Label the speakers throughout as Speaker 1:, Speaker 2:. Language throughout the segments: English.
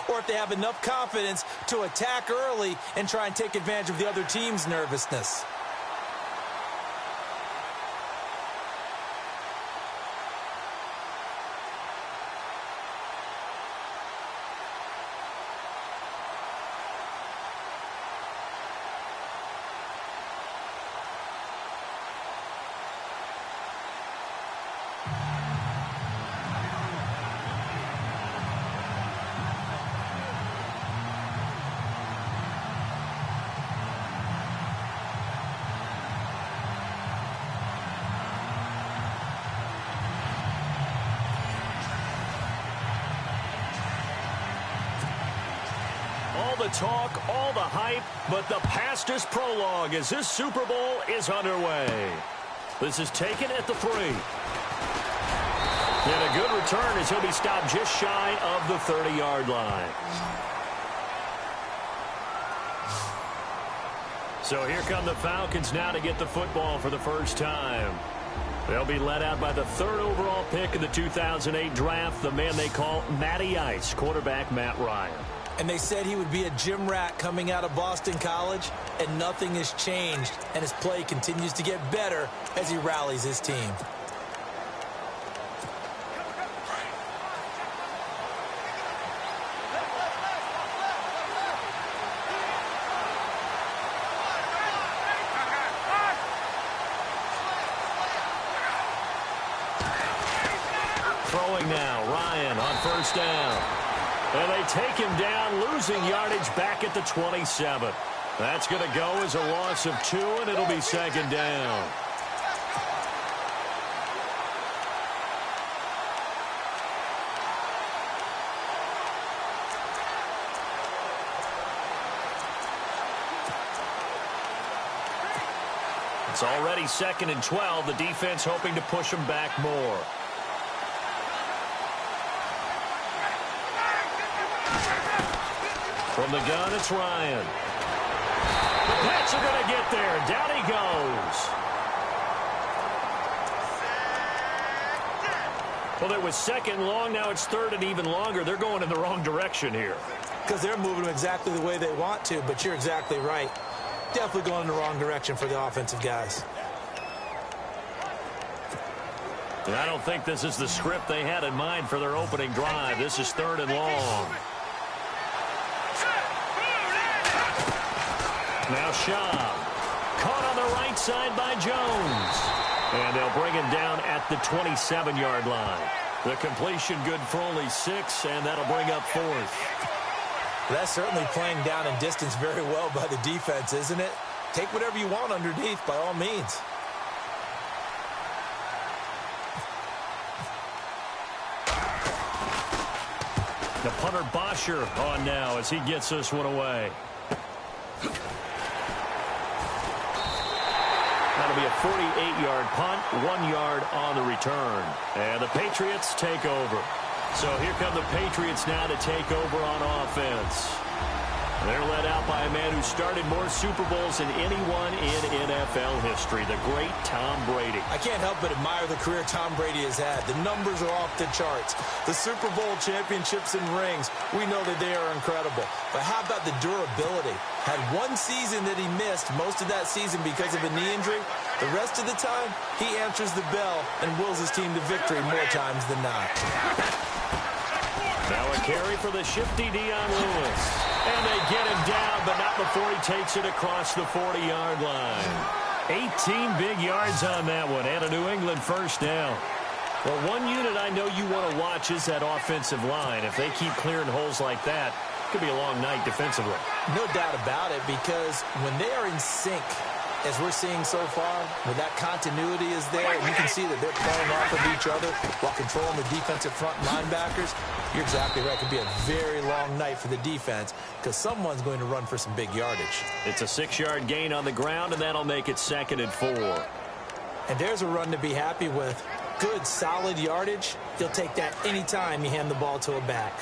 Speaker 1: or if they have enough confidence to attack early and try and take advantage of the other team's nervousness.
Speaker 2: All the talk, all the hype, but the past is prologue as this Super Bowl is underway. This is taken at the 3. And a good return as he'll be stopped just shy of the 30-yard line. So here come the Falcons now to get the football for the first time. They'll be led out by the 3rd overall pick in the 2008 draft, the man they call Matty Ice, quarterback Matt Ryan.
Speaker 1: And they said he would be a gym rat coming out of Boston College, and nothing has changed, and his play continues to get better as he rallies his team.
Speaker 2: Throwing now, Ryan on first down. And they take him down, losing yardage back at the 27. That's going to go as a loss of 2, and it'll be 2nd down. It's already 2nd and 12. The defense hoping to push him back more. From the gun, it's Ryan. The Pats are going to get there. Down he goes. Well, it was 2nd long. Now it's 3rd and even longer. They're going in the wrong direction here.
Speaker 1: Because they're moving exactly the way they want to, but you're exactly right. Definitely going in the wrong direction for the offensive guys.
Speaker 2: And I don't think this is the script they had in mind for their opening drive. This is 3rd and long. Now Shaw, caught on the right side by Jones. And they'll bring him down at the 27-yard line. The completion good for only 6, and that'll bring up 4th.
Speaker 1: That's certainly playing down in distance very well by the defense, isn't it? Take whatever you want underneath, by all means.
Speaker 2: The punter Bosher on now as he gets this one away. That'll be a 48-yard punt, 1 yard on the return. And the Patriots take over. So here come the Patriots now to take over on offense. They're led out by a man who started more Super Bowls than anyone in NFL history, the great Tom Brady.
Speaker 1: I can't help but admire the career Tom Brady has had. The numbers are off the charts. The Super Bowl championships and rings, we know that they are incredible. But how about the durability? Had one season that he missed, most of that season because of a knee injury. The rest of the time, he answers the bell and wills his team to victory more times than not.
Speaker 2: Now a carry for the shifty Dion Lewis. And they get him down, but not before he takes it across the 40-yard line. 18 big yards on that one, and a New England first down. Well, one unit I know you want to watch is that offensive line. If they keep clearing holes like that, it could be a long night defensively.
Speaker 1: No doubt about it, because when they are in sync, as we're seeing so far, when that continuity is there, and you can see that they're playing off of each other while controlling the defensive front linebackers, you're exactly right. It could be a very long night for the defense because someone's going to run for some big yardage.
Speaker 2: It's a 6-yard gain on the ground, and that'll make it 2nd and 4.
Speaker 1: And there's a run to be happy with. Good, solid yardage. You'll take that anytime you hand the ball to a back.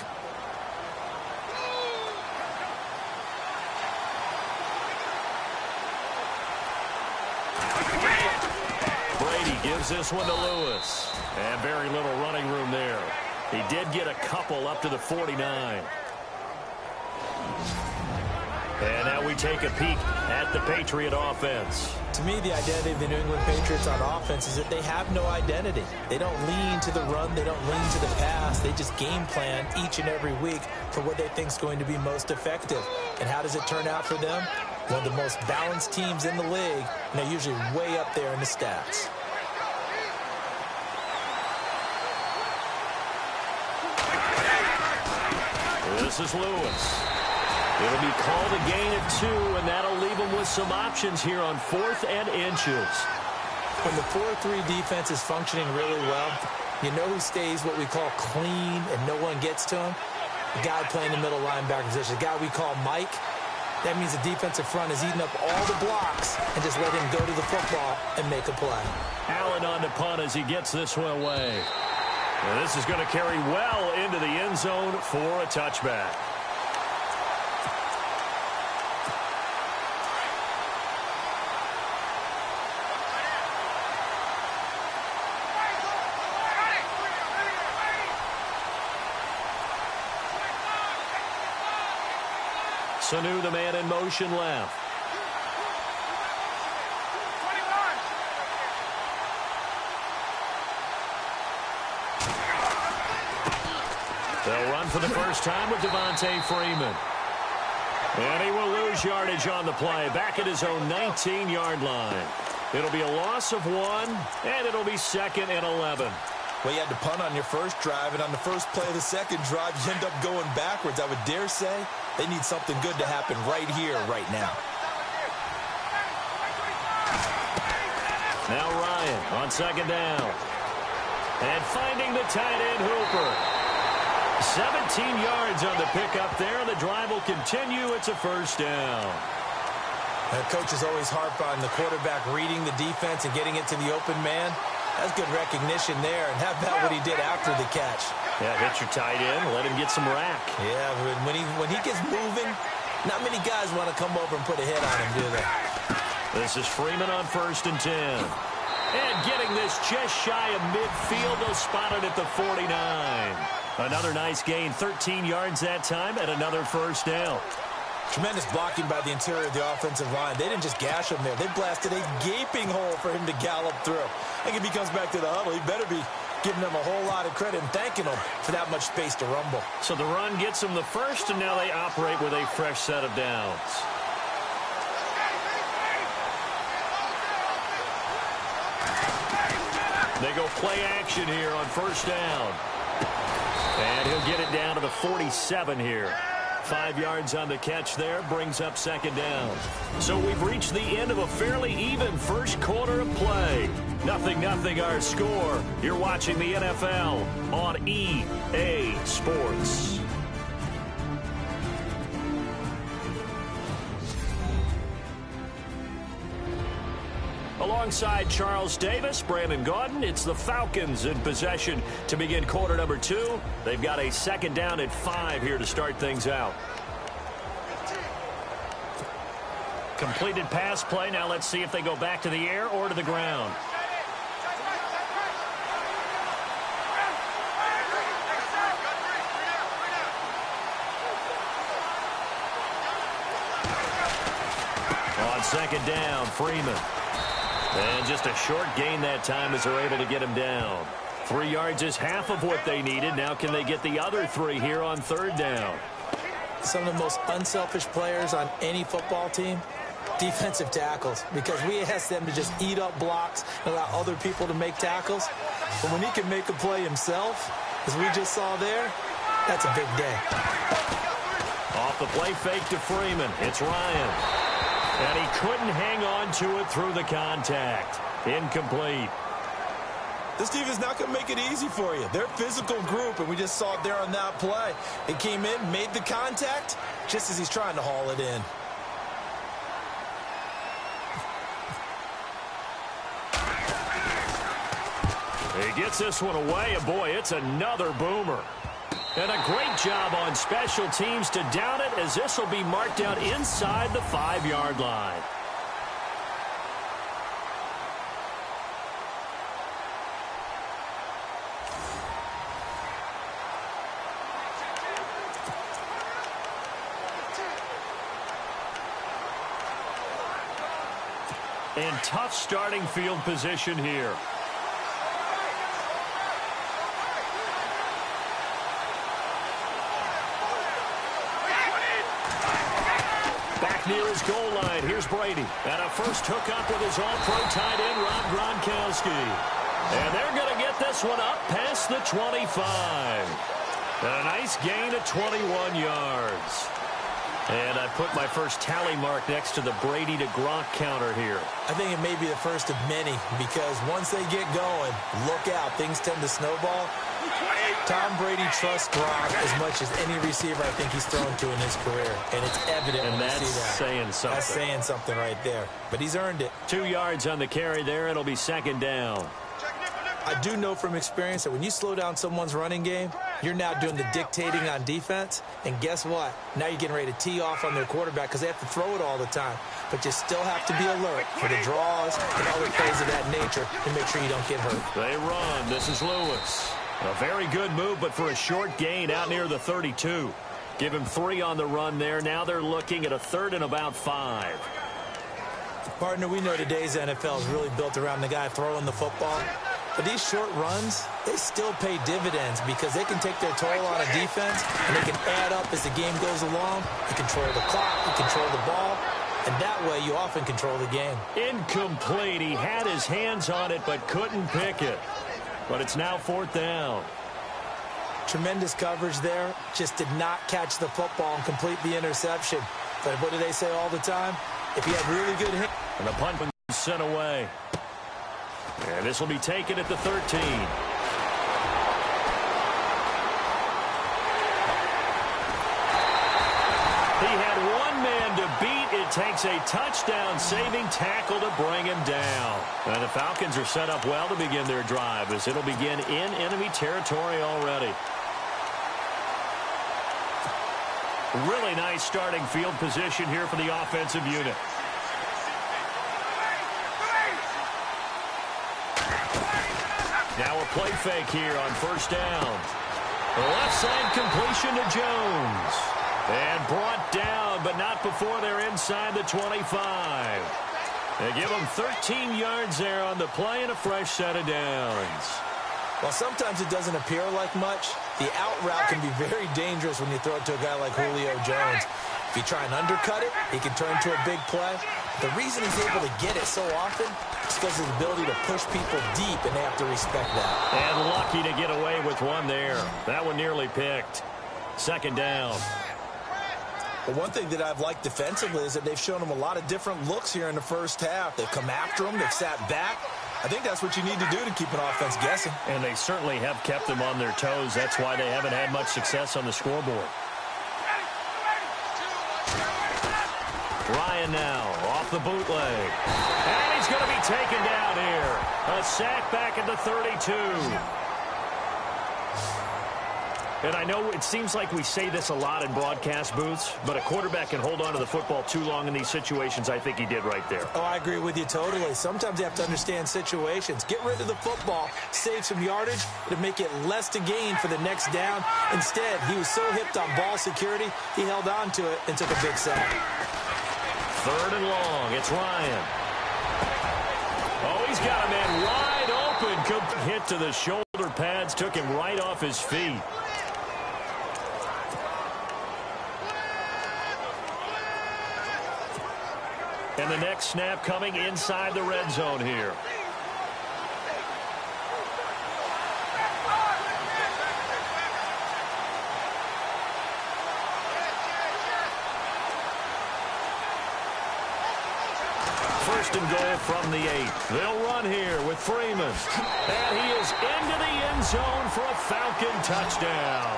Speaker 2: Brady gives this one to Lewis. And very little running room there. He did get a couple up to the 49. we take a peek at the Patriot offense.
Speaker 1: To me, the identity of the New England Patriots on offense is that they have no identity. They don't lean to the run. They don't lean to the pass. They just game plan each and every week for what they think is going to be most effective. And how does it turn out for them? One of the most balanced teams in the league, and they're usually way up there in the stats.
Speaker 2: This is Lewis. It'll be called a gain of 2, and that'll leave them with some options here on 4th and inches.
Speaker 1: When the 4-3 defense is functioning really well, you know who stays what we call clean and no one gets to him? The guy playing the middle linebacker position, the guy we call Mike. That means the defensive front is eating up all the blocks and just let him go to the football and make a play.
Speaker 2: Allen on the punt as he gets this one away. And this is going to carry well into the end zone for a touchback. Sanu, the man in motion left. They'll run for the first time with Devontae Freeman. And he will lose yardage on the play, back at his own 19-yard line. It'll be a loss of 1, and it'll be 2nd and 11.
Speaker 1: Well, you had to punt on your first drive, and on the first play of the second drive, you end up going backwards. I would dare say they need something good to happen right here, right now.
Speaker 2: Now Ryan on 2nd down. And finding the tight end Hooper. 17 yards on the pickup there, and the drive will continue. It's a first down.
Speaker 1: The coaches always harp on the quarterback reading the defense and getting it to the open man. That's good recognition there, and how about what he did after the catch?
Speaker 2: Yeah, hit your tight end, let him get some rack.
Speaker 1: Yeah, when he gets moving, not many guys want to come over and put a hit on him, do they?
Speaker 2: This is Freeman on 1st and 10. And getting this just shy of midfield, they'll spot it at the 49. Another nice gain, 13 yards that time, and another first down.
Speaker 1: Tremendous blocking by the interior of the offensive line. They didn't just gash him there. They blasted a gaping hole for him to gallop through. I think if he comes back to the huddle, he better be giving them a whole lot of credit and thanking them for that much space to rumble.
Speaker 2: So the run gets them the first, and now they operate with a fresh set of downs. They go play action here on first down. And he'll get it down to the 47 here. 5 yards on the catch there, brings up 2nd down. So we've reached the end of a fairly even first quarter of play. 0-0 our score. You're watching the NFL on EA Sports. Alongside Charles Davis, Brandon Gaudin, it's the Falcons in possession to begin quarter number 2. They've got a 2nd down at 5 here to start things out. Completed pass play. Now let's see if they go back to the air or to the ground. On 2nd down, Freeman. And just a short gain that time as they're able to get him down. 3 yards is half of what they needed. Now can they get the other 3 here on 3rd down?
Speaker 1: Some of the most unselfish players on any football team, defensive tackles, because we ask them to just eat up blocks and allow other people to make tackles. But when he can make a play himself, as we just saw there, that's a big day.
Speaker 2: Off the play fake to Freeman. It's Ryan. And he couldn't hang on to it through the contact. Incomplete.
Speaker 1: This team is not going to make it easy for you. They're a physical group, and we just saw it there on that play. It came in, made the contact, just as he's trying to haul it in.
Speaker 2: He gets this one away, and boy, it's another boomer. And a great job on special teams to down it, as this will be marked out inside the 5-yard line. And tough starting field position here. Back near his goal line, here's Brady. And a first hookup with his all-pro tight end, Rob Gronkowski. And they're going to get this one up past the 25. And a nice gain of 21 yards. And I put my first tally mark next to the Brady to Gronk counter here.
Speaker 1: I think it may be the first of many because once they get going, look out. Things tend to snowball. Tom Brady trusts Gronk as much as any receiver I think he's thrown to in his career. And it's evident when you see that.
Speaker 2: Saying something.
Speaker 1: That's saying something right there. But he's earned it.
Speaker 2: 2 yards on the carry there. It'll be second down.
Speaker 1: I do know from experience that when you slow down someone's running game, you're now doing the dictating on defense. And guess what? Now you're getting ready to tee off on their quarterback because they have to throw it all the time. But you still have to be alert for the draws and other plays of that nature to make sure you don't get hurt.
Speaker 2: They run. This is Lewis. A very good move, but for a short gain out near the 32. Give him 3 on the run there. Now they're looking at a 3rd and about 5.
Speaker 1: Partner, we know today's NFL is really built around the guy throwing the football. But these short runs, they still pay dividends because they can take their toll on a defense and they can add up as the game goes along. You control the clock, you control the ball, and that way you often control the game.
Speaker 2: Incomplete. He had his hands on it but couldn't pick it. But it's now 4th down.
Speaker 1: Tremendous coverage there. Just did not catch the football and complete the interception. But what do they say all the time? If you have really good hands.
Speaker 2: And the punt was sent away. And this will be taken at the 13. He had one man to beat. It takes a touchdown-saving tackle to bring him down. And the Falcons are set up well to begin their drive as it'll begin in enemy territory already. Really nice starting field position here for the offensive unit. Now a play fake here on 1st down. Left side completion to Jones. And brought down, but not before they're inside the 25. They give them 13 yards there on the play and a fresh set of downs.
Speaker 1: While sometimes it doesn't appear like much, the out route can be very dangerous when you throw it to a guy like Julio Jones. If you try and undercut it, he can turn to a big play. The reason he's able to get it so often is because of his ability to push people deep, and they have to respect that.
Speaker 2: And lucky to get away with one there. That one nearly picked. 2nd down.
Speaker 1: Well, one thing that I've liked defensively is that they've shown him a lot of different looks here in the first half. They've come after him. They've sat back. I think that's what you need to do to keep an offense guessing.
Speaker 2: And they certainly have kept them on their toes. That's why they haven't had much success on the scoreboard. Ryan now off the bootleg. And he's going to be taken down here. A sack back at the 32. And I know it seems like we say this a lot in broadcast booths, but a quarterback can hold on to the football too long in these situations. I think he did right there.
Speaker 1: Oh, I agree with you totally. Sometimes you have to understand situations. Get rid of the football, save some yardage, to make it less to gain for the next down. Instead, he was so hipped on ball security, he held on to it and took a big sack.
Speaker 2: 3rd and long. It's Ryan. Oh, he's got a man wide open. Hit to the shoulder pads, took him right off his feet. And the next snap coming inside the red zone here. First and goal from the 8. They'll run here with Freeman. And he is into the end zone for a Falcon touchdown.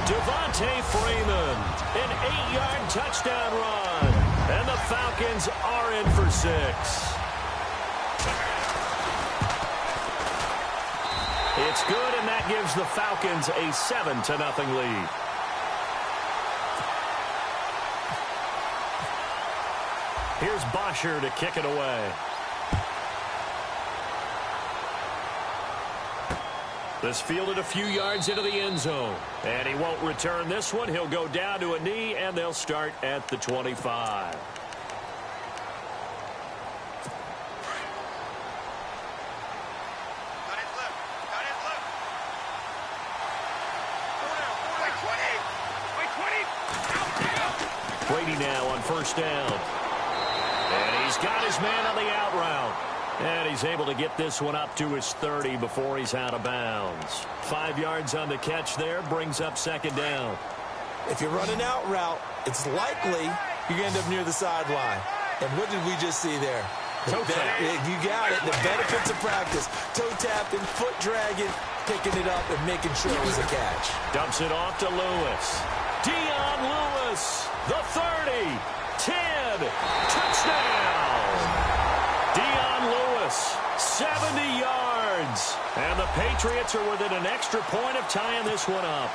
Speaker 2: Devontae Freeman, an 8-yard touchdown run. And the Falcons are in for 6. It's good, and that gives the Falcons a 7-0 lead. Here's Bosher to kick it away. This fielded a few yards into the end zone. And he won't return this one. He'll go down to a knee, and they'll start at the 25. Brady now on first down. And he's got his man on the out route. And he's able to get this one up to his 30 before he's out of bounds. 5 yards on the catch there, brings up second down.
Speaker 1: If you're running out route, it's likely you're going to end up near the sideline. And what did we just see there?
Speaker 2: Toe tap.
Speaker 1: You got it. The benefits of practice. Toe tapping, foot dragging, picking it up, and making sure it was a catch.
Speaker 2: Dumps it off to Lewis. Dion Lewis, the 30, 10, touchdown. Dion Lewis, 70 yards. And the Patriots are within an extra point of tying this one up.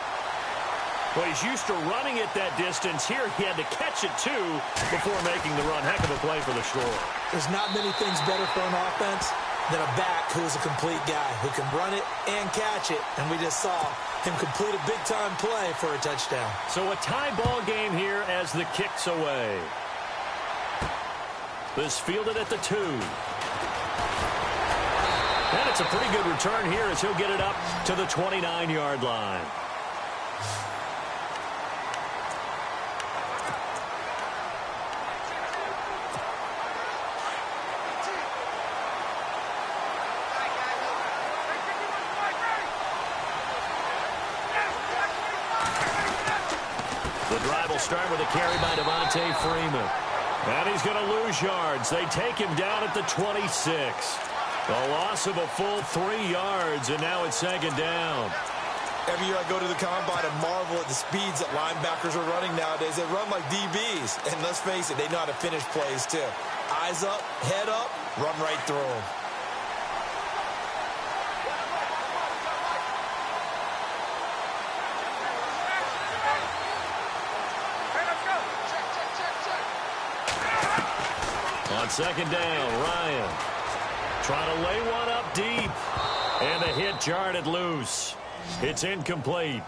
Speaker 2: Well, he's used to running it that distance. Here, he had to catch it, too, before making the run. Heck of a play for the score.
Speaker 1: There's not many things better for an offense than a back who's a complete guy who can run it and catch it. And we just saw him complete a big-time play for a touchdown.
Speaker 2: So a tie ball game here as the kick's away. This fielded at the 2. And it's a pretty good return here as he'll get it up to the 29-yard line. Start with a carry by Devontae Freeman. And he's going to lose yards. They take him down at the 26. A loss of a full 3 yards, and now it's second down.
Speaker 1: Every year I go to the combine and marvel at the speeds that linebackers are running nowadays. They run like DBs. And let's face it, they know how to finish plays too. Eyes up, head up, run right through them.
Speaker 2: On second down, Ryan trying to lay one up deep. And the hit jarred it loose. It's incomplete.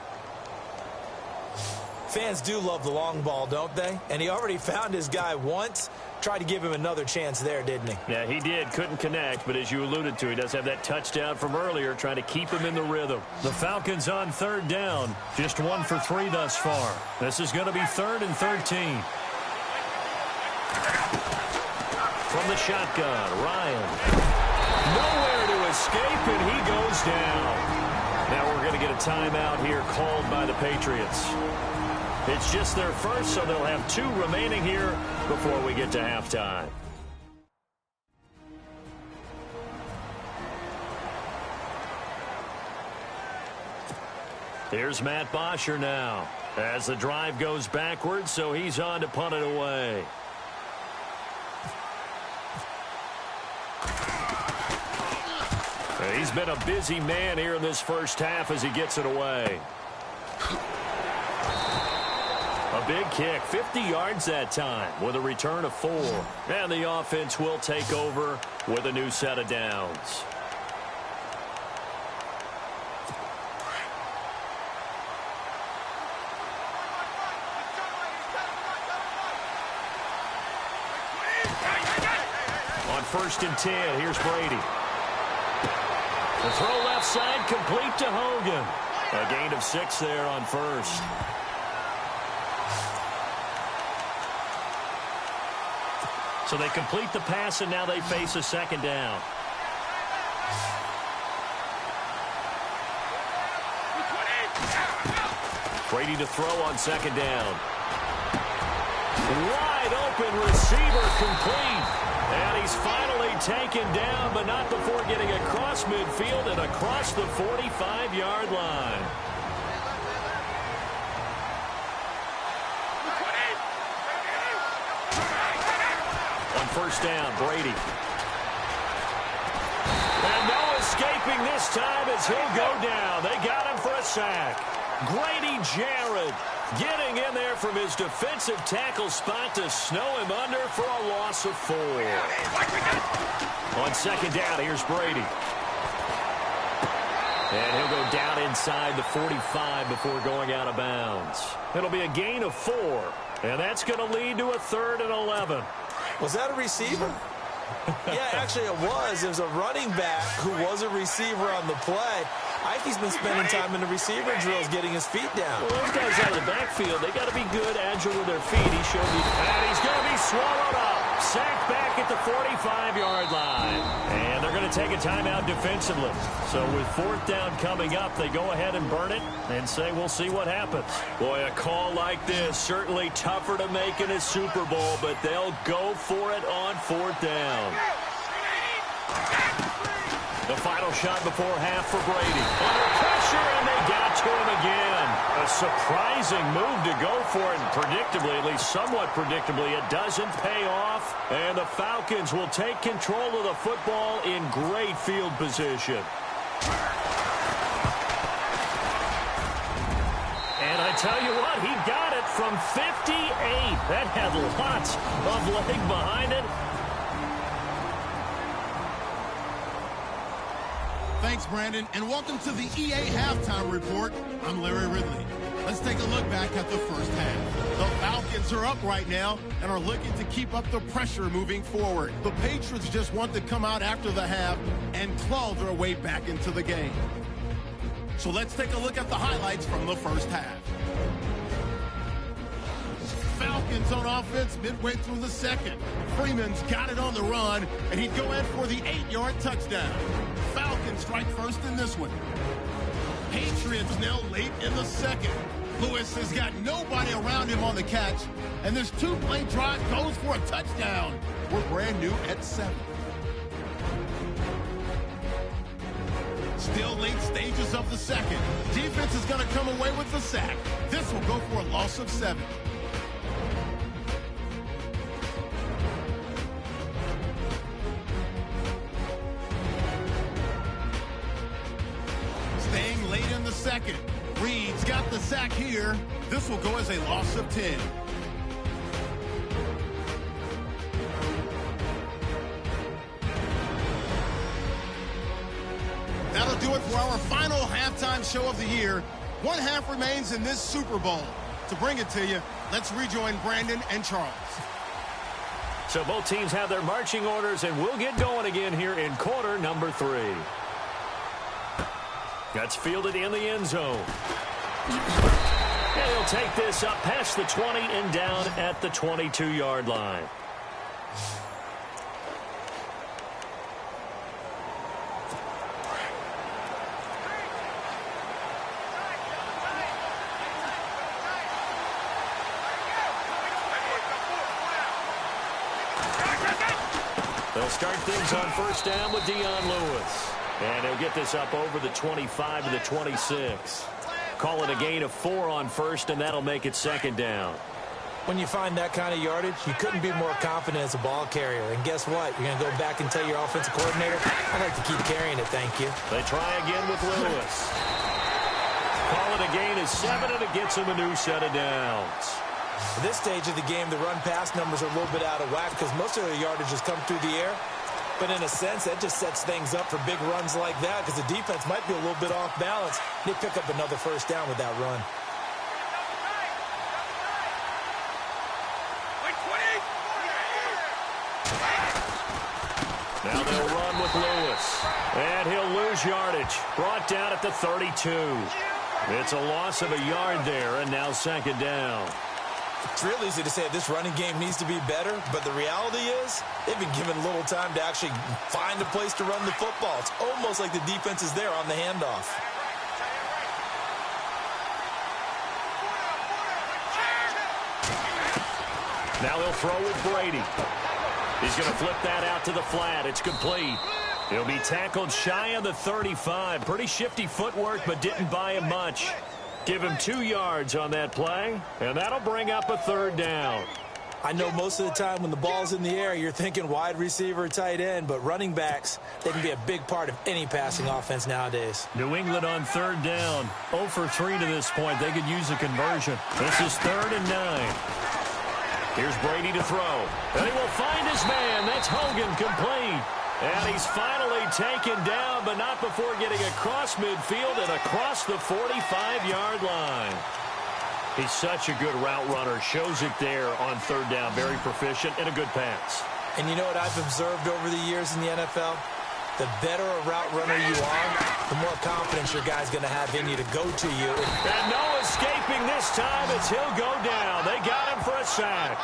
Speaker 1: Fans do love the long ball, don't they? And he already found his guy once. Tried to give him another chance there, didn't he?
Speaker 2: Yeah, he did. Couldn't connect, but as you alluded to, he does have that touchdown from earlier, trying to keep him in the rhythm. The Falcons on third down. Just 1 for 3 thus far. This is going to be 3rd and 13. From the shotgun, Ryan. Nowhere to escape, and he goes down. Now we're going to get a timeout here called by the Patriots. It's just their first, so they'll have 2 remaining here before we get to halftime. Here's Matt Bosher now as the drive goes backwards, so he's on to punt it away. He's been a busy man here in this first half as he gets it away. A big kick, 50 yards that time with a return of 4. And the offense will take over with a new set of downs. On 1st and 10, here's Brady. The throw left side, complete to Hogan. A gain of 6 there on 1st. So they complete the pass, and now they face a 2nd down. Brady to throw on 2nd down. Wide open receiver, complete. And he's finally taken down, but not before getting across midfield and across the 45-yard line. On 1st down, Brady. And no escaping this time as he'll go down. They got him for a sack. Grady Jarrett getting in there from his defensive tackle spot to snow him under for a loss of 4. On 2nd down, here's Brady. And he'll go down inside the 45 before going out of bounds. It'll be a gain of 4, and that's going to lead to a 3rd and 11.
Speaker 1: Was that a receiver? Yeah, actually it was. It was a running back who was a receiver on the play. I think he's been spending time in the receiver drills getting his feet down.
Speaker 2: Well, those guys out of the backfield, they got to be good, agile with their feet. He showed me that. And he's going to be swallowed up. Sacked back at the 45-yard line. And they're going to take a timeout defensively. So with fourth down coming up, they go ahead and burn it and say we'll see what happens. Boy, a call like this, certainly tougher to make in a Super Bowl, but they'll go for it on fourth down. The final shot before half for Brady. Under pressure, and they got to him again. A surprising move to go for it, and predictably, at least somewhat predictably, it doesn't pay off. And the Falcons will take control of the football in great field position. And I tell you what, he got it from 58. That had lots of leg behind it.
Speaker 3: Thanks, Brandon, and welcome to the EA Halftime Report. I'm Larry Ridley. Let's take a look back at the first half. The Falcons are up right now and are looking to keep up the pressure moving forward. The Patriots just want to come out after the half and claw their way back into the game. So let's take a look at the highlights from the first half. Falcons on offense midway through the second. Freeman's got it on the run, and he'd go in for the 8-yard touchdown. Falcons strike first in this one. Patriots now late in the second. Lewis has got nobody around him on the catch, and this two-play drive goes for a touchdown. We're brand new at 7. Still late stages of the second. Defense is going to come away with the sack. This will go for a loss of 7. Staying late in the second. Reed's got the sack here. This will go as a loss of 10. That'll do it for our final halftime show of the year. One half remains in this Super Bowl. To bring it to you, let's rejoin Brandon and Charles.
Speaker 2: So both teams have their marching orders, and we'll get going again here in quarter number 3. That's fielded in the end zone. And he'll take this up past the 20 and down at the 22-yard line. They'll start things on first down with Dion Lewis. And he'll get this up over the 25 to the 26. Call it a gain of 4 on first, and that'll make it second down.
Speaker 1: When you find that kind of yardage, you couldn't be more confident as a ball carrier. And guess what? You're going to go back and tell your offensive coordinator, I'd like to keep carrying it, thank you.
Speaker 2: They try again with Lewis. Call it a gain of 7, and it gets him a new set of downs.
Speaker 1: At this stage of the game, the run-pass numbers are a little bit out of whack because most of their yardage has come through the air. But in a sense, that just sets things up for big runs like that because the defense might be a little bit off balance. They pick up another first down with that run.
Speaker 2: Now they'll run with Lewis. And he'll lose yardage. Brought down at the 32. It's a loss of a yard there, and now second down.
Speaker 1: It's real easy to say this running game needs to be better, but the reality is they've been given little time to actually find a place to run the football. It's almost like the defense is there on the handoff.
Speaker 2: Now he'll throw with Brady. He's going to flip that out to the flat. It's complete. He'll be tackled shy of the 35. Pretty shifty footwork, but didn't buy him much. Give him 2 yards on that play, and that'll bring up a third down.
Speaker 1: I know most of the time when the ball's in the air, you're thinking wide receiver, tight end, but running backs, they can be a big part of any passing offense nowadays.
Speaker 2: New England on third down. 0 for 3 to this point. They could use a conversion. This is 3rd and 9. Here's Brady to throw. And he will find his man. That's Hogan, complete. And he's finally taken down, but not before getting across midfield and across the 45-yard line. He's such a good route runner. Shows it there on third down. Very proficient and a good pass.
Speaker 1: And you know what I've observed over the years in the NFL? the better a route runner you are, the more confidence your guy's going to have in you to go to you.
Speaker 2: And no escaping this time as he'll go down. They got him for a sack.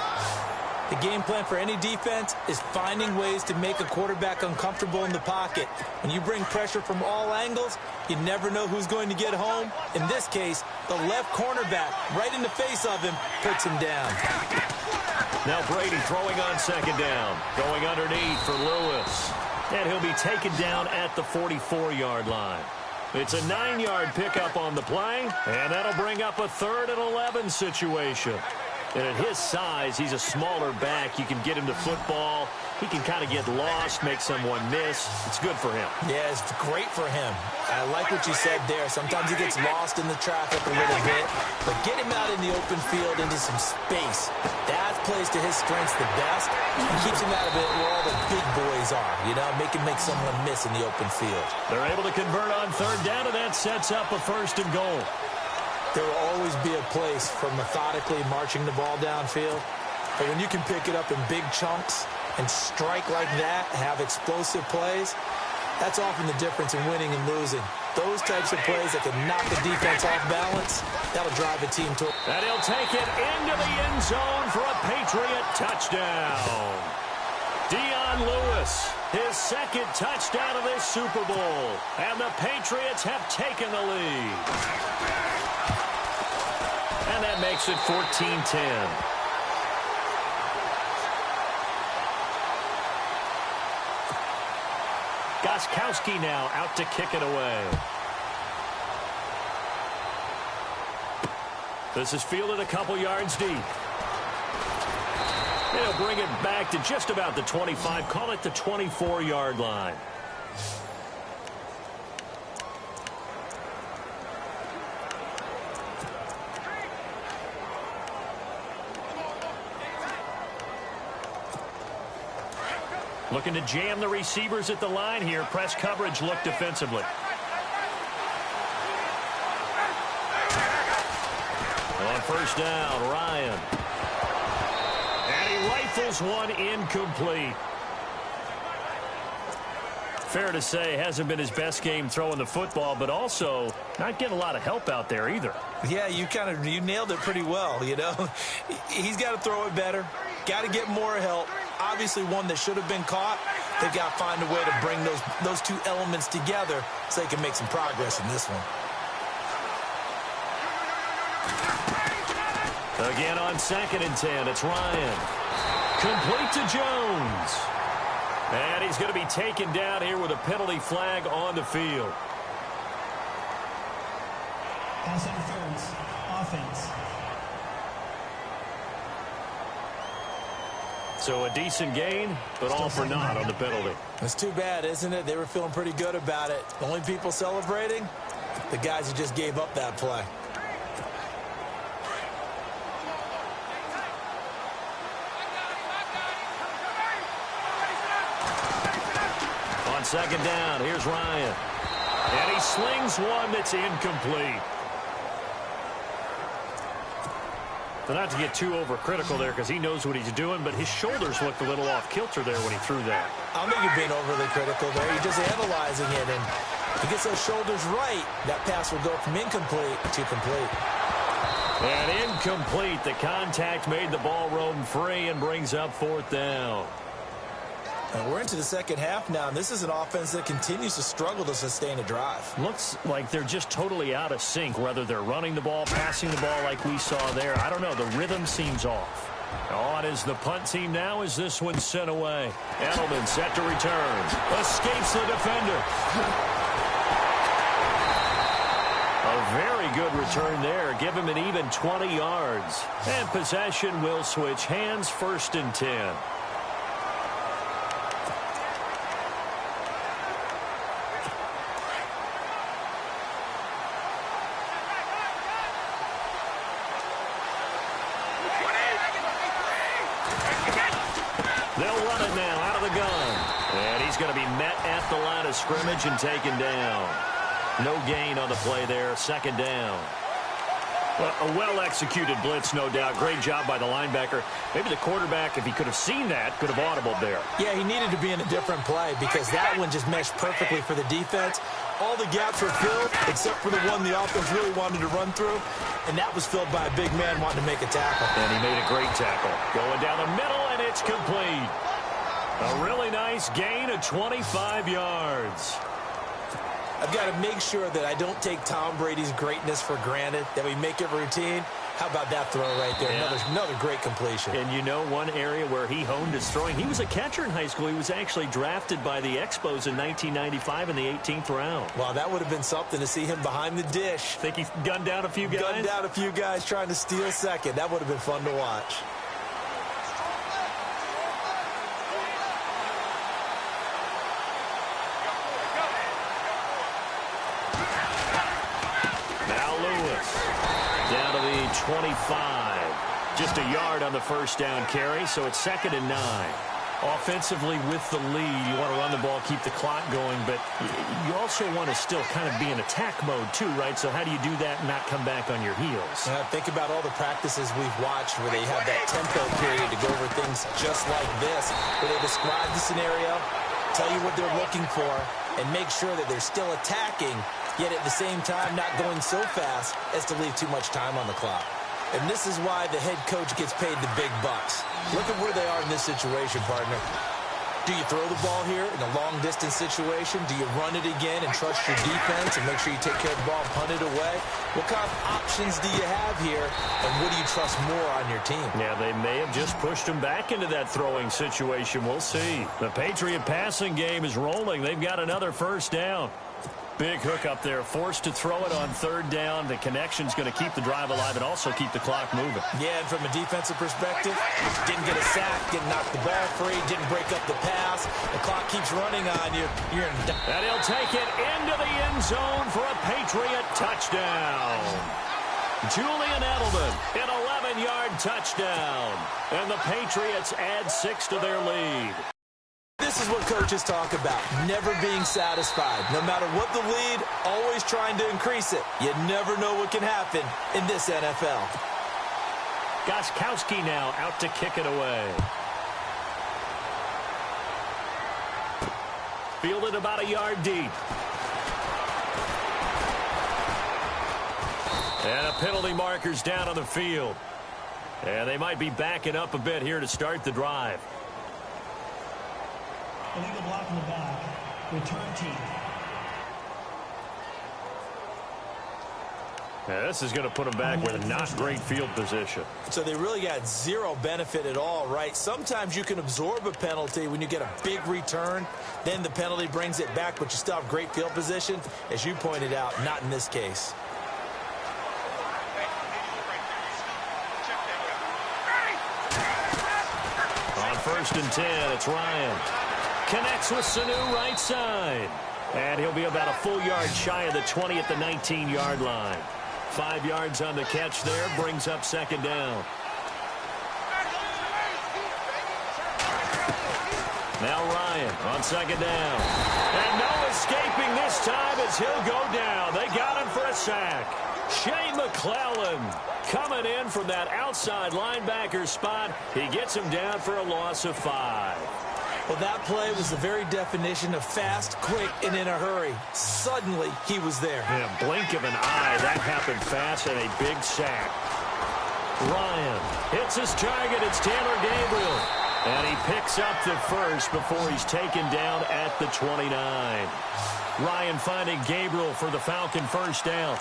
Speaker 1: The game plan for any defense is finding ways to make a quarterback uncomfortable in the pocket. When you bring pressure from all angles, you never know who's going to get home. In this case, the left cornerback, right in the face of him, puts him down.
Speaker 2: Now Brady throwing on second down. Going underneath for Lewis. And he'll be taken down at the 44-yard line. It's a 9-yard pickup on the play, and that'll bring up a 3rd and 11 situation. And at his size, he's a smaller back. You can get him the football. He can kind of get lost, make someone miss. It's good for him.
Speaker 1: Yeah, it's great for him. I like what you said there. Sometimes he gets lost in the traffic a little bit. But get him out in the open field into some space. That plays to his strengths the best. He keeps him out of it where all the big boys are, you know, make someone miss in the open field.
Speaker 2: They're able to convert on 3rd down, and that sets up a 1st and goal.
Speaker 1: There will always be a place for methodically marching the ball downfield. But when you can pick it up in big chunks and strike like that, have explosive plays, that's often the difference in winning and losing. Those types of plays that can knock the defense off balance, that'll drive a team to...
Speaker 2: And he'll take it into the end zone for a Patriot touchdown. Dion Lewis, his 2nd touchdown of this Super Bowl. And the Patriots have taken the lead. And that makes it 14-10. Gostkowski now out to kick it away. This is fielded a couple yards deep. They'll bring it back to just about the 25, call it the 24-yard line. Looking to jam the receivers at the line here. Press coverage look defensively. On 1st down, Ryan. And he rifles one incomplete. Fair to say, hasn't been his best game throwing the football, but also not getting a lot of help out there either.
Speaker 1: Yeah, you nailed it pretty well, you know. He's got to throw it better. Got to get more help. Obviously one that should have been caught. They've got to find a way to bring those two elements together so they can make some progress in this one.
Speaker 2: Again on 2nd and 10, it's Ryan. Complete to Jones. And he's going to be taken down here with a penalty flag on the field.
Speaker 4: Pass interference, offense.
Speaker 2: So a decent gain, but all for naught on the penalty.
Speaker 1: It's too bad, isn't it? They were feeling pretty good about it. The only people celebrating, the guys who just gave up that play.
Speaker 2: On 2nd down, here's Ryan. And he slings one that's incomplete. So not to get too overcritical there because he knows what he's doing, but his shoulders looked a little off kilter there when he threw that.
Speaker 1: I don't think you're being overly critical there. You're just analyzing it, and if he gets those shoulders right, that pass will go from incomplete to complete.
Speaker 2: And incomplete. The contact made the ball roam free and brings up 4th down.
Speaker 1: And we're into the 2nd half now, and this is an offense that continues to struggle to sustain a drive.
Speaker 2: Looks like they're just totally out of sync, whether they're running the ball, passing the ball like we saw there. I don't know. The rhythm seems off. On is the punt team now as this one's sent away. Edelman set to return. Escapes the defender. A very good return there. Give him an even 20 yards. And possession will switch hands, 1st and 10. They'll run it now out of the gun. And he's going to be met at the line of scrimmage and taken down. No gain on the play there. 2nd down. Well, a well-executed blitz, no doubt. Great job by the linebacker. Maybe the quarterback, if he could have seen that, could have audibled there.
Speaker 1: Yeah, he needed to be in a different play because that one just meshed perfectly for the defense. All the gaps were filled except for the one the offense really wanted to run through, and that was filled by a big man wanting to make a tackle.
Speaker 2: And he made a great tackle. Going down the middle, and it's complete. A really nice gain of 25 yards.
Speaker 1: I've got to make sure that I don't take Tom Brady's greatness for granted, that we make it routine. How about that throw right there? Yeah. Another great completion.
Speaker 2: And you know one area where he honed his throwing? He was a catcher in high school. He was actually drafted by the Expos in 1995 in the 18th round.
Speaker 1: Well, that would have been something to see him behind the dish.
Speaker 2: Think he gunned down a few guys?
Speaker 1: Gunned down a few guys trying to steal second. That would have been fun to watch.
Speaker 2: Down to the 25. Just a yard on the first down carry, so it's 2nd and 9. Offensively with the lead, you want to run the ball, keep the clock going, but you also want to still kind of be in attack mode too, right? So how do you do that and not come back on your heels?
Speaker 1: Think about all the practices we've watched where they have that tempo period to go over things just like this, where they describe the scenario, tell you what they're looking for, and make sure that they're still attacking, yet at the same time not going so fast as to leave too much time on the clock. And this is why the head coach gets paid the big bucks. Look at where they are in this situation, partner. Do you throw the ball here in a long-distance situation? Do you run it again and trust your defense and make sure you take care of the ball and punt it away? What kind of options do you have here, and what do you trust more on your team?
Speaker 2: Yeah, they may have just pushed him back into that throwing situation. We'll see. The Patriot passing game is rolling. They've got another first down. Big hook up there, forced to throw it on 3rd down. The connection's going to keep the drive alive and also keep the clock moving.
Speaker 1: Yeah, and from a defensive perspective, didn't get a sack, didn't knock the ball free, didn't break up the pass. The clock keeps running on you. You're in.
Speaker 2: And he'll take it into the end zone for a Patriot touchdown. Julian Edelman, an 11-yard touchdown. And the Patriots add 6 to their lead.
Speaker 1: This is what coaches talk about, never being satisfied. No matter what the lead, always trying to increase it. You never know what can happen in this NFL.
Speaker 2: Gostkowski now out to kick it away. Fielded about a yard deep. And a penalty marker's down on the field. And they might be backing up a bit here to start the drive.
Speaker 4: Illegal block in the back. Return team.
Speaker 2: Yeah, this is going to put them back with not great field position.
Speaker 1: So they really got zero benefit at all, right? Sometimes you can absorb a penalty when you get a big return. Then the penalty brings it back, but you still have great field position. As you pointed out, not in this case.
Speaker 2: On 1st and 10, it's Ryan. Connects with Sanu right side. And he'll be about a full yard shy of the 20 at the 19-yard line. 5 yards on the catch there, brings up 2nd down. Now Ryan on 2nd down. And no escaping this time as he'll go down. They got him for a sack. Shea McClellan coming in from that outside linebacker spot. He gets him down for a loss of 5.
Speaker 1: Well, that play was the very definition of fast, quick, and in a hurry. Suddenly, he was there.
Speaker 2: In a blink of an eye, that happened fast and a big sack. Ryan hits his target. It's Taylor Gabriel. And he picks up the first before he's taken down at the 29. Ryan finding Gabriel for the Falcon first down.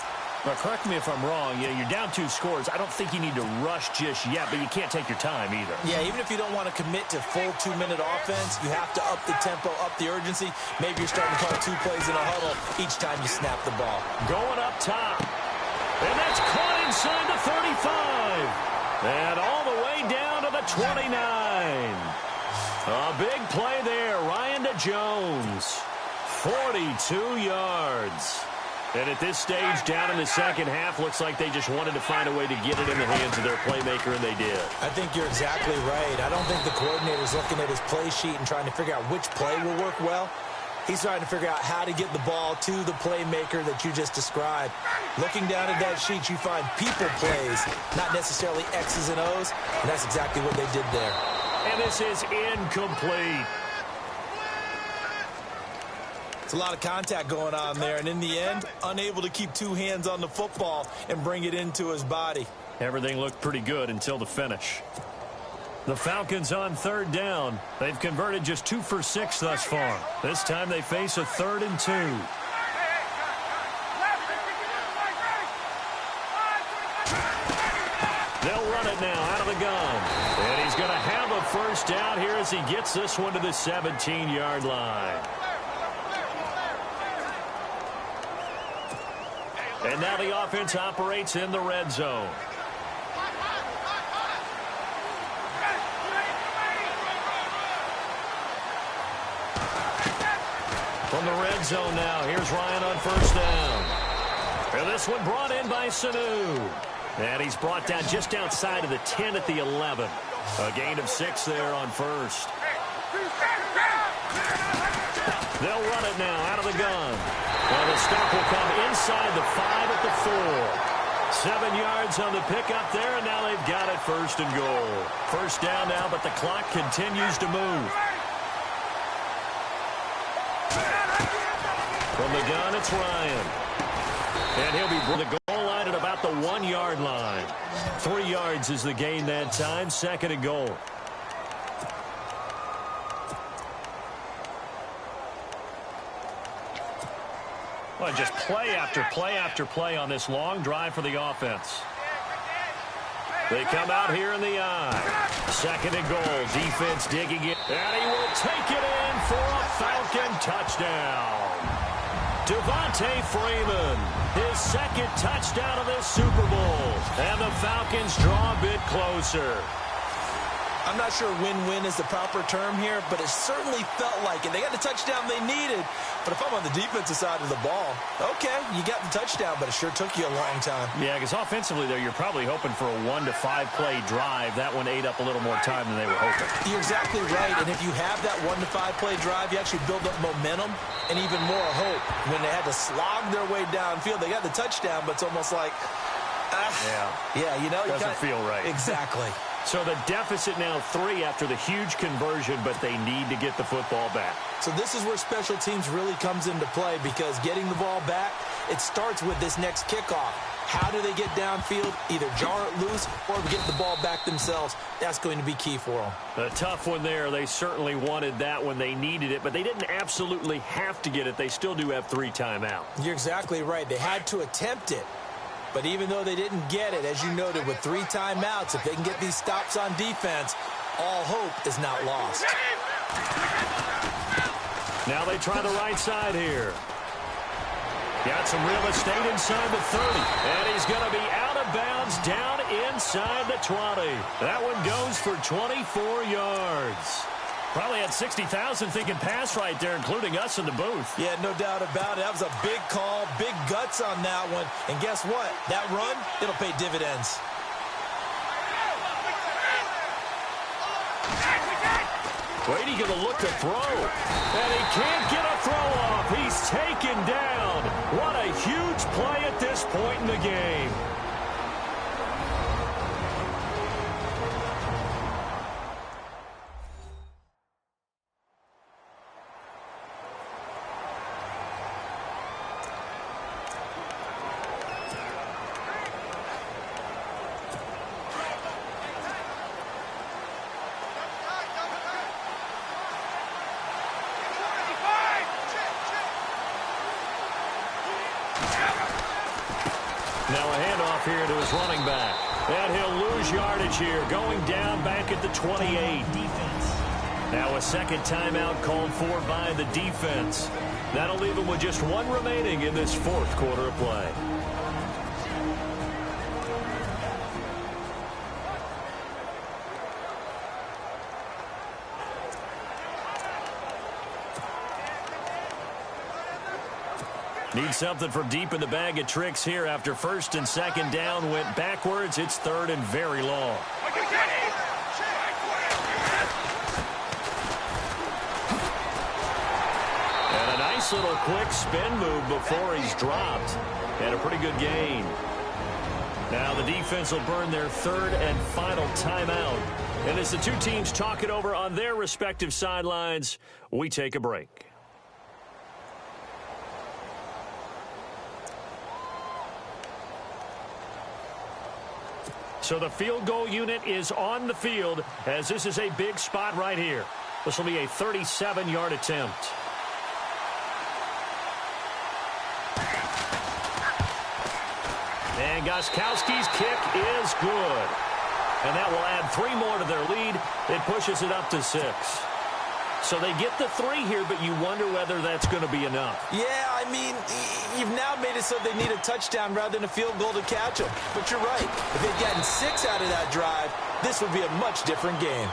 Speaker 2: Now, correct me if I'm wrong. You're down 2 scores. I don't think you need to rush just yet, but you can't take your time either.
Speaker 1: Yeah, even if you don't want to commit to full 2-minute offense, you have to up the tempo, up the urgency. Maybe you're starting to call 2 plays in a huddle each time you snap the ball.
Speaker 2: Going up top. And that's caught inside the 35. And all the way down to the 29. A big play there. Ryan to Jones. 42 yards. And at this stage, down in the second half, looks like they just wanted to find a way to get it in the hands of their playmaker, and they did.
Speaker 1: I think you're exactly right. I don't think the coordinator's looking at his play sheet and trying to figure out which play will work well. He's trying to figure out how to get the ball to the playmaker that you just described. Looking down at that sheet, you find people plays, not necessarily X's and O's, and that's exactly what they did there.
Speaker 2: And this is incomplete.
Speaker 1: It's a lot of contact going on there, and in the end, unable to keep two hands on the football and bring it into his body.
Speaker 2: Everything looked pretty good until the finish. The Falcons on third down. They've converted just 2 for 6 thus far. This time they face a 3rd and 2. They'll run it now out of the gun. And he's going to have a first down here as he gets this one to the 17-yard line. And now the offense operates in the red zone. From the red zone now, here's Ryan on first down. And this one brought in by Sanu. And he's brought down just outside of the 10 at the 11. A gain of 6 there on first. They'll run it now out of the gun. Well, the stop will come inside the 5 at the 4. 7 yards on the pickup there, and now they've got it 1st and goal. First down now, but the clock continues to move. From the gun, it's Ryan. And he'll be brought to the goal line at about the 1-yard line. 3 yards is the gain that time, 2nd and goal. Well, just play after play after play on this long drive for the offense. They come out here in the I. 2nd and goal. Defense digging it. And he will take it in for a Falcon touchdown. Devontae Freeman, his 2nd touchdown of this Super Bowl. And the Falcons draw a bit closer.
Speaker 1: I'm not sure win-win is the proper term here, but it certainly felt like it. They got the touchdown they needed, but if I'm on the defensive side of the ball, okay, you got the touchdown, but it sure took you a long time.
Speaker 2: Yeah, because offensively there, you're probably hoping for a 1 to 5 play drive. That one ate up a little more time than they were hoping.
Speaker 1: You're exactly right, and if you have that 1 to 5 play drive, you actually build up momentum and even more hope. When they had to slog their way downfield, they got the touchdown, but it's almost like, yeah, you know,
Speaker 2: doesn't feel right.
Speaker 1: Exactly.
Speaker 2: So the deficit now 3 after the huge conversion, but they need to get the football back.
Speaker 1: So this is where special teams really comes into play, because getting the ball back, it starts with this next kickoff. How do they get downfield? Either jar it loose or get the ball back themselves. That's going to be key for them.
Speaker 2: A tough one there. They certainly wanted that when they needed it, but they didn't absolutely have to get it. They still do have 3 timeouts.
Speaker 1: You're exactly right. They had to attempt it. But even though they didn't get it, as you noted, with 3 timeouts, if they can get these stops on defense, all hope is not lost.
Speaker 2: Now they try the right side here. Got some real estate inside the 30. And he's going to be out of bounds down inside the 20. That one goes for 24 yards. Probably had 60,000 thinking pass right there, including us in the booth.
Speaker 1: Yeah, no doubt about it. That was a big call, big guts on that one. And guess what? That run, it'll pay dividends.
Speaker 2: Brady going to look to throw. And he can't get a throw off. He's taken down. What a huge play at this point in the game. Now a handoff here to his running back. And he'll lose yardage here, going down back at the 28. Now a 2nd timeout called for by the defense. That'll leave him with just 1 remaining in this 4th quarter of play. Need something from deep in the bag of tricks here after 1st and 2nd down went backwards. It's 3rd and very long. And an Nice little quick spin move before he's dropped. And a pretty good gain. Now the defense will burn their third and final timeout. And as the two teams talk it over on their respective sidelines, we take a break. So the field goal unit is on the field as this is a big spot right here. This will be a 37-yard attempt. And Gostkowski's kick is good. And that will add 3 more to their lead. It pushes it up to 6. So they get the 3 here, but you wonder whether that's going to be enough.
Speaker 1: Yeah, I mean, you've now made it so they need a touchdown rather than a field goal to catch them. But you're right. If they'd gotten 6 out of that drive, this would be a much different game.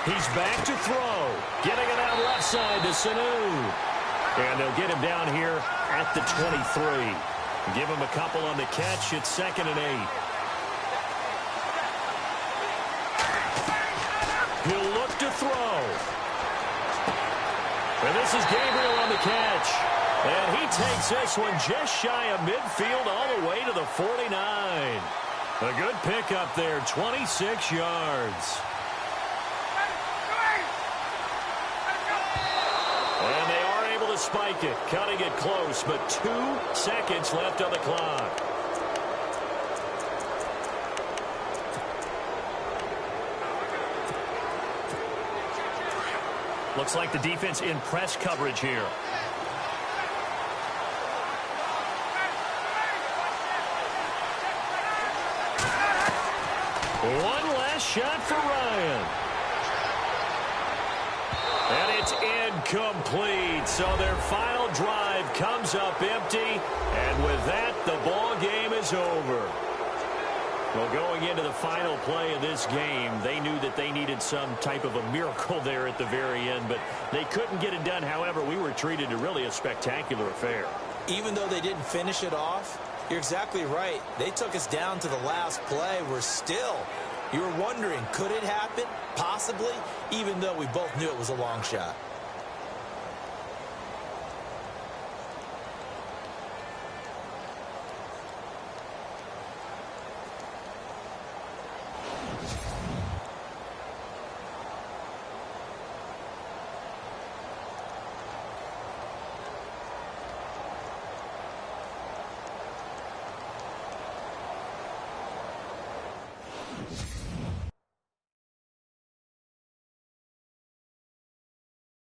Speaker 2: He's back to throw. Getting it out left side to Sanu. And they'll get him down here at the 23. Give him a couple on the catch. It's 2nd and 8. He'll look to throw. And this is Gabriel on the catch. And he takes this one just shy of midfield all the way to the 49. A good pickup there, 26 yards. And they are able to spike it, cutting it close, but 2 seconds left on the clock. Looks like the defense in press coverage here. One last shot for Ryan. And it's incomplete. So their final drive comes up empty. And with that, the ball game is over. Well, going into the final play of this game, they knew that they needed some type of a miracle there at the very end, but they couldn't get it done. However, we were treated to really a spectacular affair.
Speaker 1: Even though they didn't finish it off, you're exactly right. They took us down to the last play. You were wondering, could it happen? Possibly, even though we both knew it was a long shot.